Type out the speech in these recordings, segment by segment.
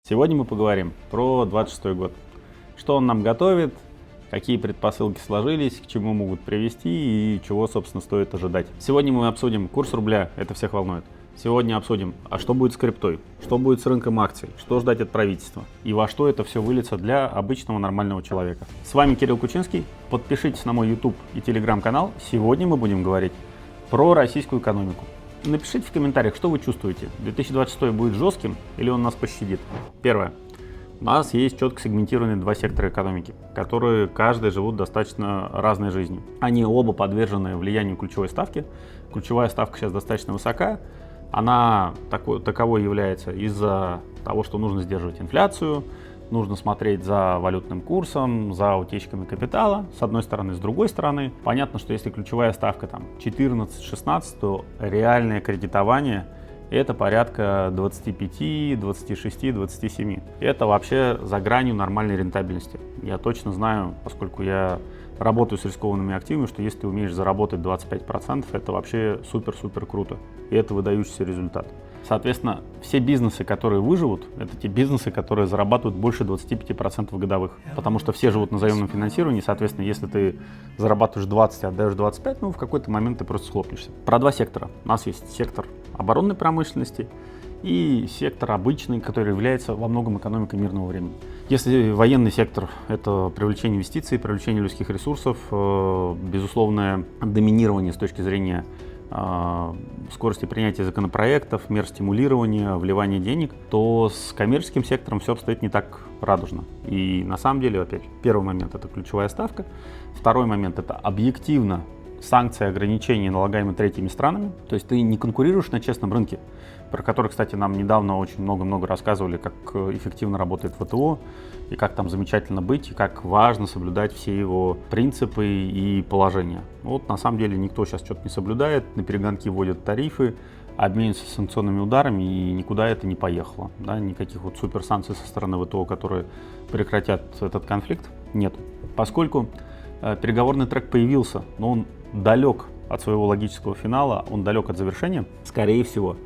Сегодня мы поговорим про 26 год. Что он нам готовит, какие предпосылки сложились, к чему могут привести и чего, собственно, стоит ожидать. Сегодня мы обсудим курс рубля, это всех волнует. Сегодня обсудим, а что будет с криптой, что будет с рынком акций, что ждать от правительства и во что это все выльется для обычного нормального человека. С вами Кирилл Кучинский. Подпишитесь на мой YouTube и Telegram канал. Сегодня мы будем говорить про российскую экономику. Напишите в комментариях, что вы чувствуете. 2026 будет жестким или он нас пощадит? Первое. У нас есть четко сегментированные два сектора экономики, которые каждый живут достаточно разной жизнью. Они оба подвержены влиянию ключевой ставки. Ключевая ставка сейчас достаточно высока. Она таковой является из-за того, что нужно сдерживать инфляцию, нужно смотреть за валютным курсом, за утечками капитала, с одной стороны. С другой стороны, понятно, что если ключевая ставка там 14-16, то реальное кредитование это порядка 25, 26, 27. Это вообще за гранью нормальной рентабельности. Я точно знаю, поскольку я работаю с рискованными активами, что если ты умеешь заработать 25%, это вообще супер-супер круто. И это выдающийся результат. Соответственно, все бизнесы, которые выживут, это те бизнесы, которые зарабатывают больше 25% годовых. Потому что все живут на заемном финансировании, соответственно, если ты зарабатываешь 20, отдаешь 25, в какой-то момент ты просто схлопнешься. Про два сектора. У нас есть сектор оборонной промышленности и сектор обычный, который является во многом экономикой мирного времени. Если военный сектор – это привлечение инвестиций, привлечение людских ресурсов, безусловное доминирование с точки зрения скорости принятия законопроектов, мер стимулирования, вливания денег, то с коммерческим сектором все обстоит не так радужно. И на самом деле, опять, первый момент – это ключевая ставка, второй момент – это объективно санкции, ограничения, налагаемые третьими странами. То есть ты не конкурируешь на честном рынке, про который, кстати, нам недавно очень много рассказывали, как эффективно работает ВТО, и как там замечательно быть, и как важно соблюдать все его принципы и положения. Вот на самом деле никто сейчас что-то не соблюдает, на перегонки вводят тарифы, обмениваются санкционными ударами, и никуда это не поехало. Да? Никаких вот суперсанкций со стороны ВТО, которые прекратят этот конфликт, нет. Поскольку переговорный трек появился, но он далек от своего логического финала, он далек от завершения, скорее всего,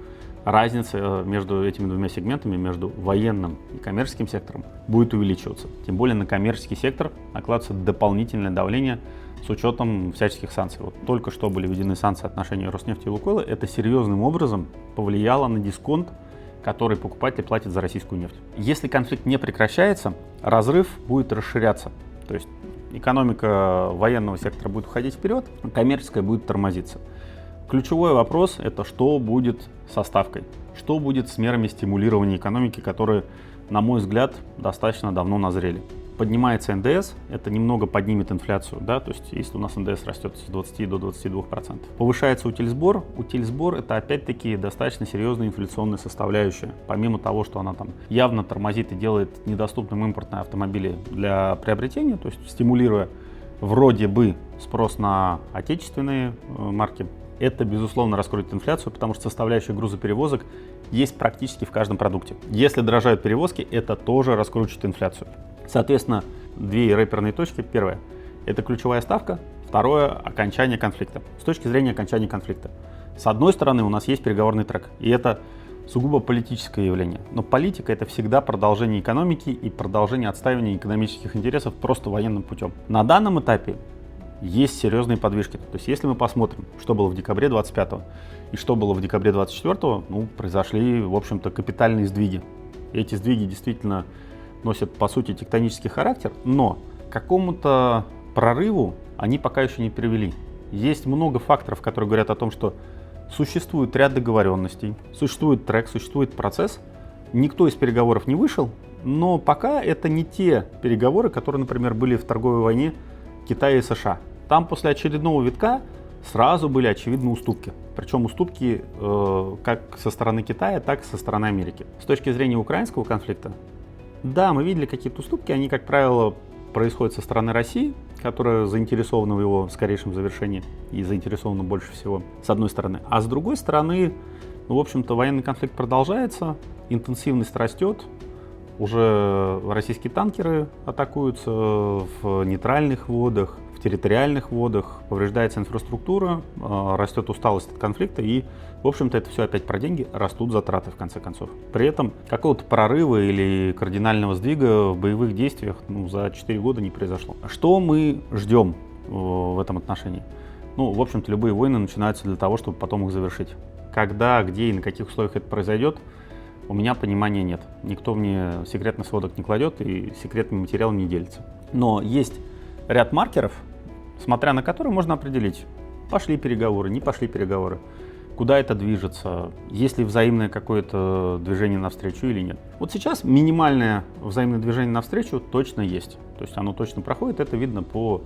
разница между этими двумя сегментами, между военным и коммерческим сектором, будет увеличиваться. Тем более на коммерческий сектор накладывается дополнительное давление с учетом всяческих санкций. Вот только что были введены санкции в отношении Роснефти и Лукойла. Это серьезным образом повлияло на дисконт, который покупатель платит за российскую нефть. Если конфликт не прекращается, разрыв будет расширяться. То есть экономика военного сектора будет уходить вперед, а коммерческая будет тормозиться. Ключевой вопрос – это что будет со ставкой, что будет с мерами стимулирования экономики, которые, на мой взгляд, достаточно давно назрели. Поднимается НДС, это немного поднимет инфляцию, да, то есть если у нас НДС растет с 20 до 22%. Повышается утильсбор. Утильсбор – это опять-таки достаточно серьезная инфляционная составляющая. Помимо того, что она там явно тормозит и делает недоступным импортные автомобили для приобретения, то есть стимулируя вроде бы спрос на отечественные марки, это, безусловно, раскроет инфляцию, потому что составляющая грузоперевозок есть практически в каждом продукте. Если дорожают перевозки, это тоже раскручивает инфляцию. Соответственно, две рэперные точки. Первое – это ключевая ставка. Второе – окончание конфликта. С точки зрения окончания конфликта. С одной стороны, у нас есть переговорный трек, и это сугубо политическое явление. Но политика – это всегда продолжение экономики и продолжение отстаивания экономических интересов просто военным путем. На данном этапе есть серьезные подвижки. То есть если мы посмотрим, что было в декабре 25-го и что было в декабре 24-го, произошли, в общем-то, капитальные сдвиги. И эти сдвиги действительно носят, по сути, тектонический характер, но к какому-то прорыву они пока еще не привели. Есть много факторов, которые говорят о том, что существует ряд договоренностей, существует трек, существует процесс. Никто из переговоров не вышел, но пока это не те переговоры, которые, например, были в торговой войне Китая и США. Там после очередного витка сразу были очевидны уступки. Причем уступки как со стороны Китая, так и со стороны Америки. С точки зрения украинского конфликта, да, мы видели какие-то уступки, они, как правило, происходят со стороны России, которая заинтересована в его скорейшем завершении и заинтересована больше всего, с одной стороны. А с другой стороны, в общем-то, военный конфликт продолжается, интенсивность растет, Уже российские танкеры атакуются в нейтральных водах, в территориальных водах, повреждается инфраструктура, растет усталость от конфликта, и, в общем-то, это все опять про деньги, растут затраты, в конце концов. При этом какого-то прорыва или кардинального сдвига в боевых действиях за 4 года не произошло. Что мы ждем в этом отношении? В общем-то, любые войны начинаются для того, чтобы потом их завершить. Когда, где и на каких условиях это произойдет, у меня понимания нет. Никто мне секретный сводок не кладет и секретный материал не делится. Но есть ряд маркеров, смотря на которые можно определить, пошли переговоры, не пошли переговоры, куда это движется, есть ли взаимное какое-то движение навстречу или нет. Вот сейчас минимальное взаимное движение навстречу точно есть. То есть оно точно проходит, это видно по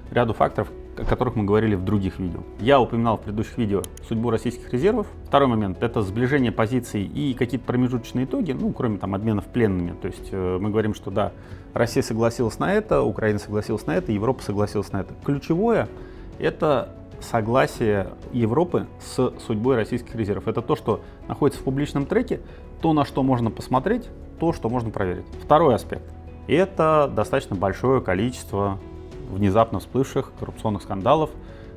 ряду факторов, о которых мы говорили в других видео. Я упоминал в предыдущих видео судьбу российских резервов. Второй момент — это сближение позиций и какие-то промежуточные итоги, кроме обменов пленными. То есть мы говорим, что да, Россия согласилась на это, Украина согласилась на это, Европа согласилась на это. Ключевое — это согласие Европы с судьбой российских резервов. Это то, что находится в публичном треке, то, на что можно посмотреть, то, что можно проверить. Второй аспект — это достаточно большое количество внезапно всплывших коррупционных скандалов,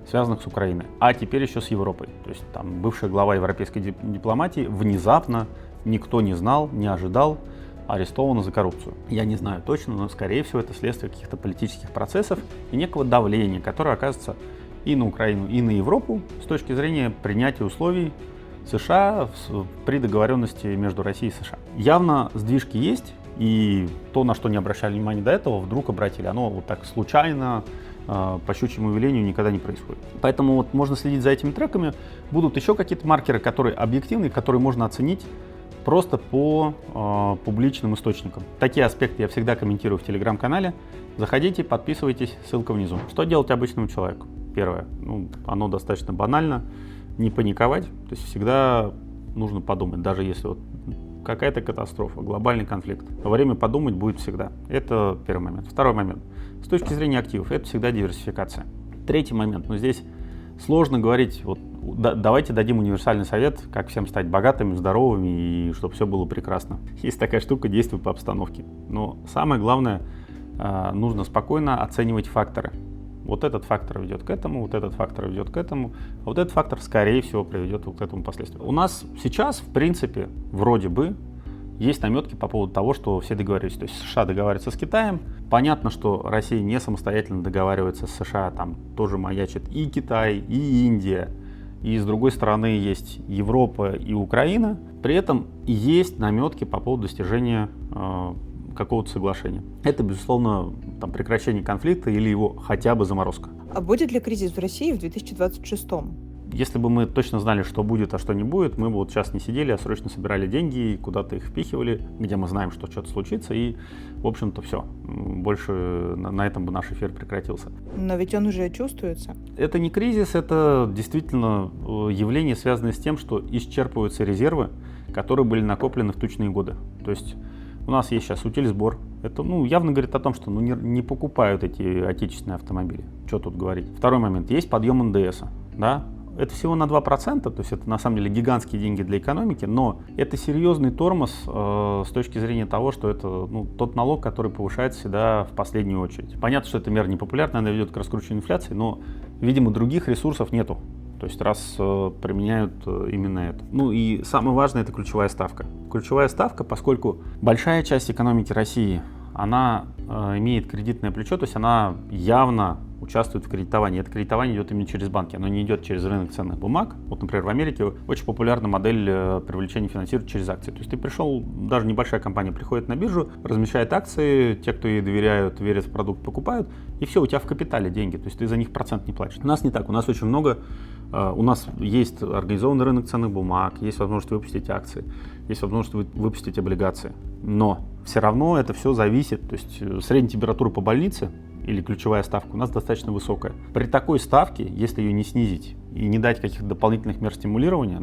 связанных с Украиной, а теперь еще с Европой. То есть там бывшая глава европейской дипломатии внезапно, никто не знал, не ожидал, арестована за коррупцию. Я не знаю точно, но скорее всего это следствие каких-то политических процессов и некого давления, которое оказывается и на Украину, и на Европу с точки зрения принятия условий США при договоренности между Россией и США. Явно сдвижки есть. И то, на что не обращали внимания до этого, вдруг обратили. Оно вот так случайно, по щучьему велению никогда не происходит. Поэтому можно следить за этими треками. Будут еще какие-то маркеры, которые объективны, которые можно оценить просто по публичным источникам. Такие аспекты я всегда комментирую в телеграм-канале. Заходите, подписывайтесь, ссылка внизу. Что делать обычному человеку? Первое, оно достаточно банально. Не паниковать, то есть всегда нужно подумать, даже если какая-то катастрофа, глобальный конфликт. Во время подумать будет всегда. Это первый момент. Второй момент. С точки зрения активов, это всегда диверсификация. Третий момент. Здесь сложно говорить, давайте дадим универсальный совет, как всем стать богатыми, здоровыми и чтобы все было прекрасно. Есть такая штука, действуй по обстановке. Но самое главное, нужно спокойно оценивать факторы. Вот этот фактор ведет к этому, вот этот фактор ведет к этому, а вот этот фактор, скорее всего, приведет к этому последствию. У нас сейчас, в принципе, вроде бы, есть наметки по поводу того, что все договорились. То есть США договариваются с Китаем. Понятно, что Россия не самостоятельно договаривается с США, там тоже маячит и Китай, и Индия. И с другой стороны есть Европа и Украина. При этом есть наметки по поводу достижения какого-то соглашения. Это, безусловно, прекращение конфликта или его хотя бы заморозка. А будет ли кризис в России в 2026-м? Если бы мы точно знали, что будет, а что не будет, мы бы сейчас не сидели, а срочно собирали деньги, куда-то их впихивали, где мы знаем, что что-то случится, и, в общем-то, все. Больше на этом бы наш эфир прекратился. Но ведь он уже чувствуется. Это не кризис, это действительно явление, связанное с тем, что исчерпываются резервы, которые были накоплены в тучные годы. То есть у нас есть сейчас утильсбор. Это явно говорит о том, что не покупают эти отечественные автомобили. Что тут говорить? Второй момент. Есть подъем НДС. Да? Это всего на 2%, то есть это на самом деле гигантские деньги для экономики, но это серьезный тормоз с точки зрения того, что это тот налог, который повышается всегда в последнюю очередь. Понятно, что эта мера непопулярна, она ведет к раскручиванию инфляции, но, видимо, других ресурсов нету. То есть раз применяют именно это. И самое важное — это ключевая ставка. Ключевая ставка, поскольку большая часть экономики России, она имеет кредитное плечо, то есть она явно участвует в кредитовании. Это кредитование идет именно через банки, оно не идет через рынок ценных бумаг. Вот, например, в Америке очень популярна модель привлечения финансирования через акции. То есть ты пришел, даже небольшая компания приходит на биржу, размещает акции, те, кто ей доверяют, верят в продукт, покупают, и все, у тебя в капитале деньги, то есть ты за них процент не платишь. У нас не так, у нас очень много, у нас есть организованный рынок ценных бумаг, есть возможность выпустить акции, есть возможность выпустить облигации, но все равно это все зависит, то есть средняя температура по больнице или ключевая ставка у нас достаточно высокая. При такой ставке, если ее не снизить и не дать каких-то дополнительных мер стимулирования,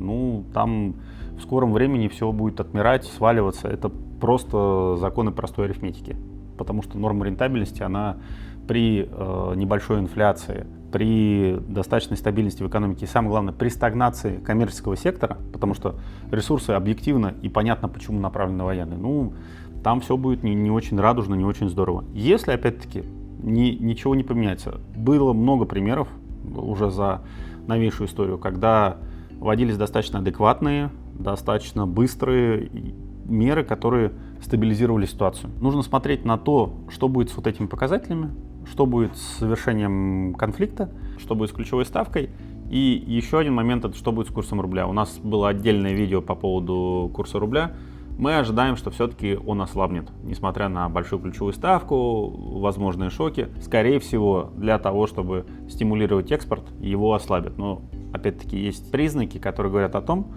там в скором времени все будет отмирать, сваливаться. Это просто законы простой арифметики. Потому что норма рентабельности, она при небольшой инфляции, при достаточной стабильности в экономике и, самое главное, при стагнации коммерческого сектора, потому что ресурсы объективно и понятно, почему направлены на военные, там все будет не очень радужно, не очень здорово. Если, опять-таки, ничего не поменяется. Было много примеров уже за новейшую историю, когда вводились достаточно адекватные, достаточно быстрые меры, которые стабилизировали ситуацию. Нужно смотреть на то, что будет с вот этими показателями, что будет с завершением конфликта, что будет с ключевой ставкой. И еще один момент — это что будет с курсом рубля. У нас было отдельное видео по поводу курса рубля. Мы ожидаем, что все-таки он ослабнет, несмотря на большую ключевую ставку, возможные шоки. Скорее всего, для того, чтобы стимулировать экспорт, его ослабят. Но, опять-таки, есть признаки, которые говорят о том,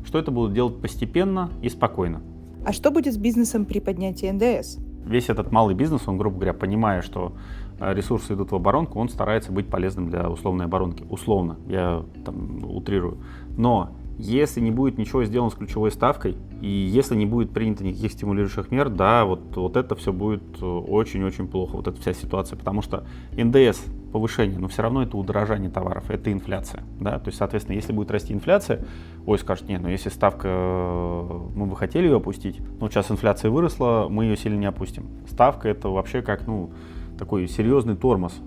что это будут делать постепенно и спокойно. А что будет с бизнесом при поднятии НДС? Весь этот малый бизнес, он, грубо говоря, понимая, что ресурсы идут в оборонку, он старается быть полезным для условной оборонки. Условно, я там утрирую. Но если не будет ничего сделано с ключевой ставкой, и если не будет принято никаких стимулирующих мер, да, вот это все будет очень-очень плохо, вот эта вся ситуация, потому что НДС повышение, но все равно это удорожание товаров, это инфляция, да, то есть, соответственно, если будет расти инфляция, скажут, нет, ну если ставка, мы бы хотели ее опустить, но сейчас инфляция выросла, мы ее сильно не опустим. Ставка — это вообще как, такой серьезный тормоз,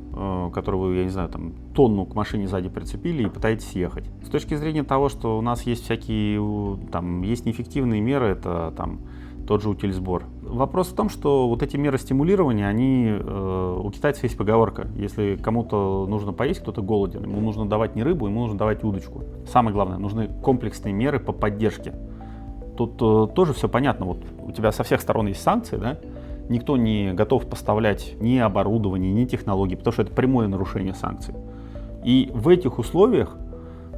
который вы, я не знаю, там, тонну к машине сзади прицепили и пытаетесь ехать. С точки зрения того, что у нас есть всякие, там, есть неэффективные меры, это там тот же утильсбор. Вопрос в том, что вот эти меры стимулирования, у китайцев есть поговорка: если кому-то нужно поесть, кто-то голоден, ему нужно давать не рыбу, ему нужно давать удочку. Самое главное, нужны комплексные меры по поддержке. Тут тоже все понятно, вот у тебя со всех сторон есть санкции, да? Никто не готов поставлять ни оборудование, ни технологии, потому что это прямое нарушение санкций. И в этих условиях,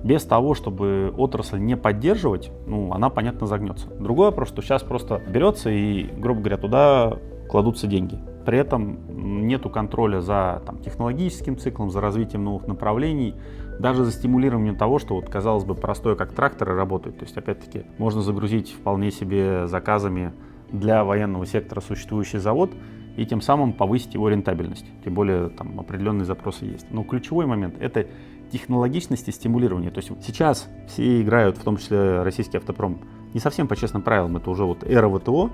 без того, чтобы отрасль не поддерживать, она, понятно, загнется. Другой вопрос, что сейчас просто берется и, грубо говоря, туда кладутся деньги. При этом нету контроля за технологическим циклом, за развитием новых направлений, даже за стимулированием того, что, казалось бы, простое, как тракторы работают. То есть, опять-таки, можно загрузить вполне себе заказами для военного сектора существующий завод и тем самым повысить его рентабельность. Тем более там определенные запросы есть. Но ключевой момент — это технологичность и стимулирование. То есть сейчас все играют, в том числе российский автопром, не совсем по честным правилам. Это уже эра ВТО,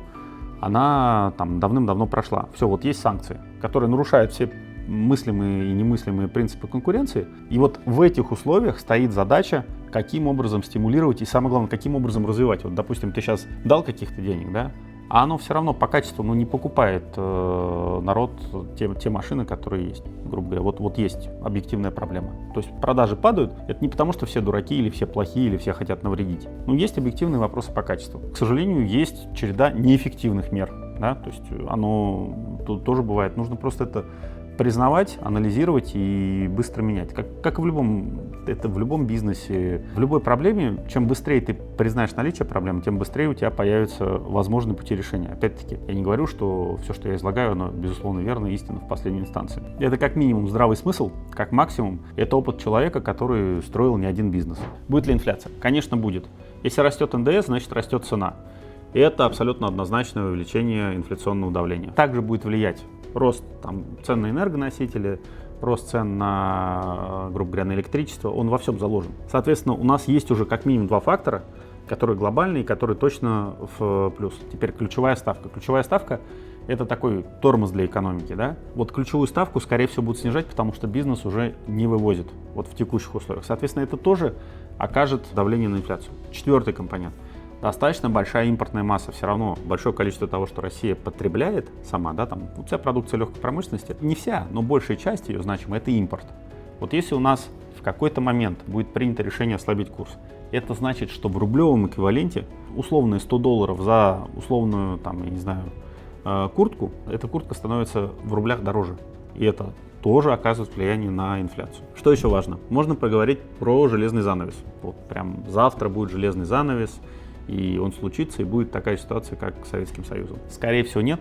она там давным-давно прошла. Все, есть санкции, которые нарушают все мыслимые и немыслимые принципы конкуренции. И в этих условиях стоит задача, каким образом стимулировать и, самое главное, каким образом развивать. Допустим, ты сейчас дал каких-то денег, да? А оно все равно по качеству не покупает народ те машины, которые есть, грубо говоря. Есть объективная проблема. То есть продажи падают. Это не потому, что все дураки или все плохие, или все хотят навредить. Но есть объективные вопросы по качеству. К сожалению, есть череда неэффективных мер. Да? То есть оно тут тоже бывает. Нужно просто это признавать, анализировать и быстро менять. Как и в любом бизнесе, в любой проблеме, чем быстрее ты признаешь наличие проблемы, тем быстрее у тебя появятся возможные пути решения. Опять-таки, я не говорю, что все, что я излагаю, оно, безусловно, верно, истина в последней инстанции. Это как минимум здравый смысл, как максимум это опыт человека, который строил не один бизнес. Будет ли инфляция? Конечно, будет. Если растет НДС, значит растет цена. И это абсолютно однозначное увеличение инфляционного давления. Также будет влиять рост цен на энергоносители, рост цен на, грубо говоря, на электричество, он во всем заложен. Соответственно, у нас есть уже как минимум два фактора, которые глобальные, которые точно в плюс. Теперь ключевая ставка. Ключевая ставка — это такой тормоз для экономики, да? Ключевую ставку, скорее всего, будут снижать, потому что бизнес уже не вывозит в текущих условиях. Соответственно, это тоже окажет давление на инфляцию. Четвертый компонент. Достаточно большая импортная масса, все равно большое количество того, что Россия потребляет сама, да, вся продукция легкой промышленности, не вся, но большая часть ее значимая — это импорт. Если у нас в какой-то момент будет принято решение ослабить курс, это значит, что в рублевом эквиваленте условные $100 за условную, я не знаю, куртку, эта куртка становится в рублях дороже. И это тоже оказывает влияние на инфляцию. Что еще важно? Можно поговорить про железный занавес. Прям завтра будет железный занавес, и он случится, и будет такая ситуация, как с Советским Союзом. Скорее всего, нет.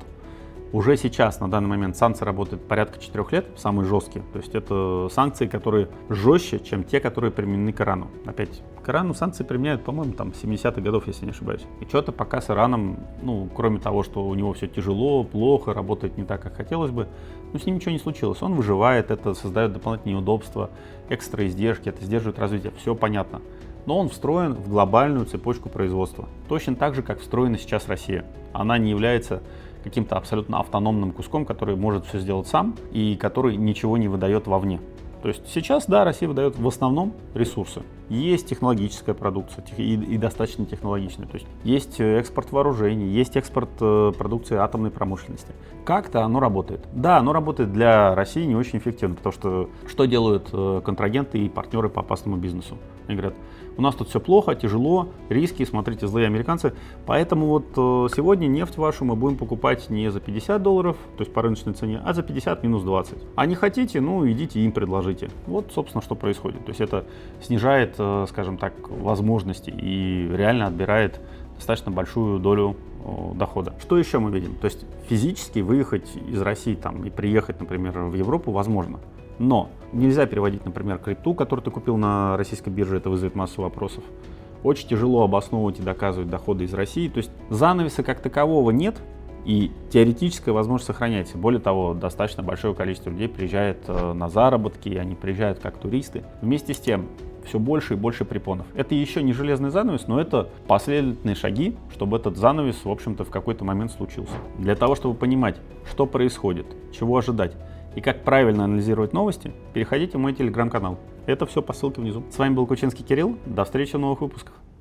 Уже сейчас, на данный момент, санкции работают порядка 4 лет, самые жесткие. То есть это санкции, которые жестче, чем те, которые применены к Ирану. Опять, к Ирану санкции применяют, по-моему, с 70-х годов, если не ошибаюсь. И что-то пока с Ираном, кроме того, что у него все тяжело, плохо, работает не так, как хотелось бы, с ним ничего не случилось. Он выживает, это создает дополнительные удобства, экстра издержки, это сдерживает развитие, все понятно. Но он встроен в глобальную цепочку производства. Точно так же, как встроена сейчас Россия. Она не является каким-то абсолютно автономным куском, который может все сделать сам и который ничего не выдает вовне. То есть сейчас, да, Россия выдает в основном ресурсы. Есть технологическая продукция и достаточно технологичная. То есть есть экспорт вооружений, есть экспорт продукции атомной промышленности. Как-то оно работает. Да, оно работает для России не очень эффективно, потому что делают контрагенты и партнеры по опасному бизнесу? Они говорят, у нас тут все плохо, тяжело, риски, смотрите, злые американцы. Поэтому вот сегодня нефть вашу мы будем покупать не за $50, то есть по рыночной цене, а за 50 минус 20. А не хотите, ну идите им предложите. Вот, собственно, что происходит. То есть это снижает, скажем так, возможности и реально отбирает достаточно большую долю дохода. Что еще мы видим? То есть физически выехать из России там, и приехать, например, в Европу возможно. Но нельзя переводить, например, крипту, которую ты купил на российской бирже, это вызовет массу вопросов. Очень тяжело обосновывать и доказывать доходы из России. То есть занавеса как такового нет, и теоретическая возможность сохраняется. Более того, достаточно большое количество людей приезжает на заработки, и они приезжают как туристы. Вместе с тем, все больше и больше препонов. Это еще не железный занавес, но это последовательные шаги, чтобы этот занавес, в общем-то, в какой-то момент случился. Для того, чтобы понимать, что происходит, чего ожидать, и как правильно анализировать новости, переходите в мой телеграм-канал. Это все по ссылке внизу. С вами был Кучинский Кирилл. До встречи в новых выпусках.